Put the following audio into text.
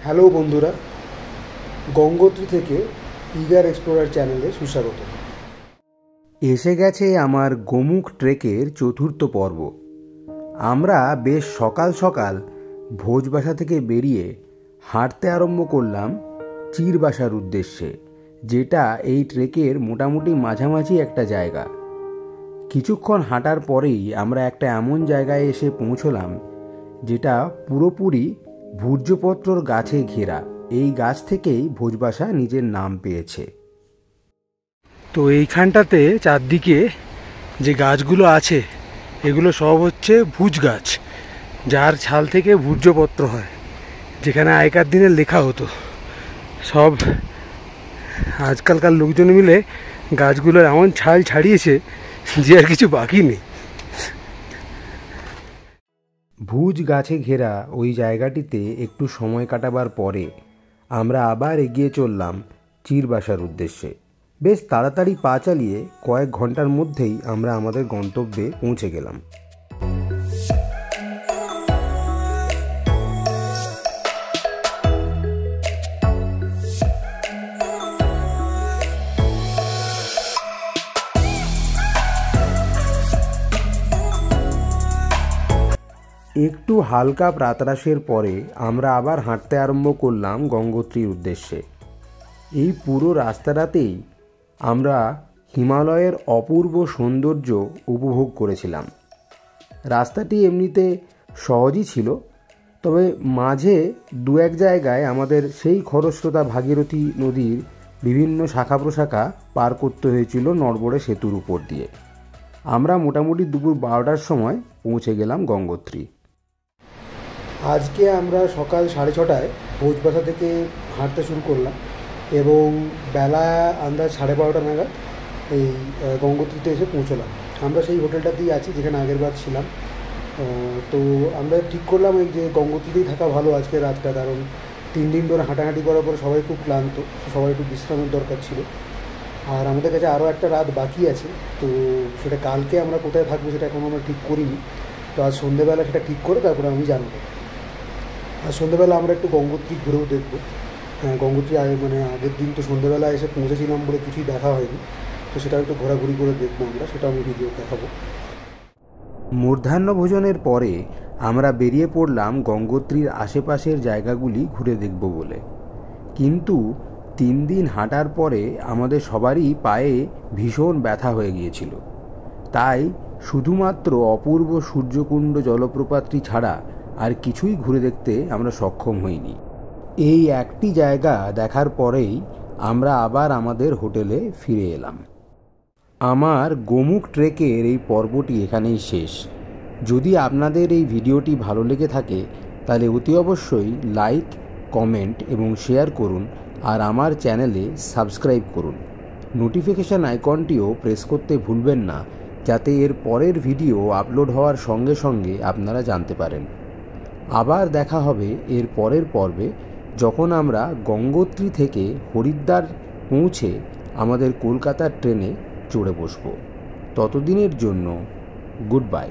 Hello বন্ধুরা, গঙ্গোত্রী থেকে eager explorer চ্যানেলে সুস্বাগত। এসে গেছে আমার গোমুখ ট্রেকের চতুর্থ পর্ব। আমরা বেশ সকাল সকাল ভোজবাসা থেকে বেরিয়ে হাঁটতে আরম্ভ করলাম চিরবাসার উদ্দেশ্যে, যেটা এই ট্রেকের মোটামুটি মাঝামাঝি একটা জায়গা। কিছুক্ষণ হাঁটার পরেই আমরা একটা এমন জায়গায় এসে পৌঁছলাম যেটা পুরোপুরি ভূর্জপত্রর গাছে ঘেরা। এই গাছ থেকেই ভোজবাসা নিজের নাম পেয়েছে। তো এইখানটাতে চারদিকে যে গাছগুলো আছে এগুলো সব হচ্ছে ভুজ গাছ, যার ছাল থেকে ভূর্জপত্র হয়, যেখানে আগেকার দিনে লেখা হতো। সব আজকালকার লোকজন মিলে গাছগুলোর এমন ছাল ছাড়িয়েছে যে আর কিছু বাকি নেই। ভুজ গাছে ঘেরা ওই জায়গাটিতে একটু সময় কাটাবার পরে আমরা আবার এগিয়ে চললাম চিরবাসার উদ্দেশ্যে। বেশ তাড়াতাড়ি পা চালিয়ে কয়েক ঘন্টার মধ্যেই আমরা আমাদের গন্তব্যে পৌঁছে গেলাম। একটু হালকা প্রাতরাশের পরে আমরা আবার হাঁটতে আরম্ভ করলাম গঙ্গোত্রীর উদ্দেশ্যে। এই পুরো রাস্তাটাতেই আমরা হিমালয়ের অপূর্ব সৌন্দর্য উপভোগ করেছিলাম। রাস্তাটি এমনিতে সহজই ছিল, তবে মাঝে দু এক জায়গায় আমাদের সেই খরস্রোতা ভাগীরথী নদীর বিভিন্ন শাখা প্রশাখা পার করতে হয়েছিল নড়বড়ে সেতুর উপর দিয়ে। আমরা মোটামুটি দুপুর 12টার সময় পৌঁছে গেলাম গঙ্গোত্রী। আজকে আমরা সকাল 6:30টায় ভোজবাসা থেকে হাঁটতে শুরু করলাম এবং বেলা আন্দাজ 12:30 নাগাদ এই গঙ্গোত্রীতে এসে পৌঁছলাম। আমরা সেই হোটেলটাতেই আছি যেখানে আগেরবার ছিলাম। তো আমরা ঠিক করলাম এই যে গঙ্গোত্রীতেই থাকা ভালো আজকে রাতটা, কারণ 3 দিন ধরে হাঁটাহাঁটি করার পর সবাই খুব ক্লান্ত, সবাই একটু বিশ্রামের দরকার ছিল। আর আমাদের কাছে আরও একটা রাত বাকি আছে, তো সেটা কালকে আমরা কোথায় থাকবো সেটা এখনও আমরা ঠিক করিনি। তো আজ সন্ধ্যেবেলা সেটা ঠিক করে তারপরে আমি জানাবো। আর সন্ধ্যেবেলা আমরা একটু গঙ্গোত্রী ঘুরেও দেখবো। হ্যাঁ, গঙ্গোত্রী আগের দিন তো সন্ধ্যেবেলা এসে পৌঁছেছিলাম বলে কিছুই দেখা হয়নি, তো সেটা একটু ঘোরাঘুরি করে দেখবো আমরা, সেটা আমি ভিডিও দেখাবো। মূর্ধান্য ভোজনের পরে আমরা বেরিয়ে পড়লাম গঙ্গোত্রীর আশেপাশের জায়গাগুলি ঘুরে দেখব বলে। কিন্তু 3 দিন হাঁটার পরে আমাদের সবারই পায়ে ভীষণ ব্যথা হয়ে গিয়েছিল, তাই শুধুমাত্র অপূর্ব সূর্যকুণ্ড জলপ্রপাতটি ছাড়া আর কিছুই ঘুরে দেখতে আমরা সক্ষম হইনি। এই একটি জায়গা দেখার পরেই আমরা আবার আমাদের হোটেলে ফিরে এলাম। আমার গোমুখ ট্রেকের এই পর্বটি এখানেই শেষ। যদি আপনাদের এই ভিডিওটি ভালো লেগে থাকে তাহলে অতি অবশ্যই লাইক, কমেন্ট এবং শেয়ার করুন, আর আমার চ্যানেলে সাবস্ক্রাইব করুন। নোটিফিকেশান আইকনটিও প্রেস করতে ভুলবেন না, যাতে এর পরের ভিডিও আপলোড হওয়ার সঙ্গে সঙ্গে আপনারা জানতে পারেন। আবার দেখা হবে এর পরের পর্বে, যখন আমরা গঙ্গোত্রী থেকে হরিদ্বার পৌঁছে আমাদের কলকাতার ট্রেনে চড়ে বসব। ততদিনের জন্য গুড বাই।